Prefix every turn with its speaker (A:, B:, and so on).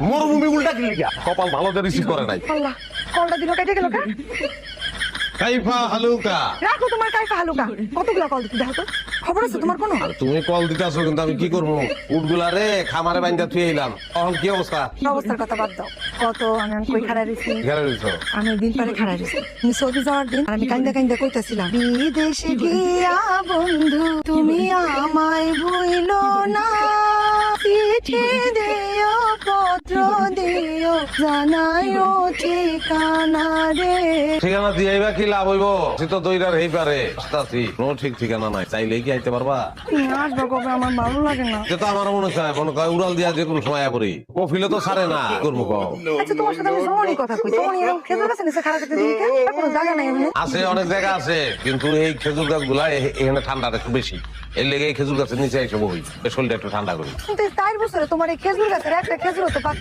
A: মরুভূমি উল্টা কি লিখা কপাল ভালো দিয়ে রিসিভ করে নাই।
B: আল্লাহ, কলটা দিল কেটে গেল কা?
A: কাইফা হালুকা।
B: রাখো তোমার কাইফা হালুকা। কতগুলা কল দিতে দেখো তো, খবর আছে তোমার কোনো?
A: আর তুমি কল দিতে আসো কিন্তু আমি কি করবো? উটগুলা রে খামারে বাইন্দা থুয়ে এলাম, তখন কি অবস্থা?
B: অবস্থার কথা বাদ দাও। কত আমি কই খাড়া রইছি?
A: ঘরে রয়েছো?
B: আমি দিন পরে খাড়া রইছি। আমি সৌদি যাওয়ার দিন আর আমি কাইন্দা কাইন্দা কইতাছিলাম, বিদেশে গিয়া বন্ধু তুমি আমায় ভুইলো না, চিঠি দিও পত্র দিও জানাইও ঠিকানা রে।
A: ঠিকানা দিয়ে আইবা কি লাভ হইব? সে তো দইরার হেই পারে আসতাছি, কোনো ঠিক ঠিকানা নাই, চাইলে কি আইতে পারবা?
B: আসবো কবে, আমার ভালো লাগে না।
A: যে তো আমার মনে চায় মনে কয় উড়াল দিয়া যে কোনো সময় পড়ি কফিলে তো ছাড়ে না, কি করবো কও?
B: আচ্ছা তোমার সাথে আমি জমানি কথা কই, জমানি এরকম খেজুর গাছে নিচে খাড়া করতে দিই কে? আর কোনো জায়গা নাই এখানে।
A: আছে অনেক জায়গা আছে, কিন্তু এই খেজুর গাছ গুলা এখানে ঠান্ডাটা একটু বেশি, এর লেগে এই খেজুর গাছের নিচে এসে বই, শরীরটা একটু ঠান্ডা করি।
B: কিন্তু এই 4 বছরে তোমার এই খেজুর গাছের একটা খেজুর তো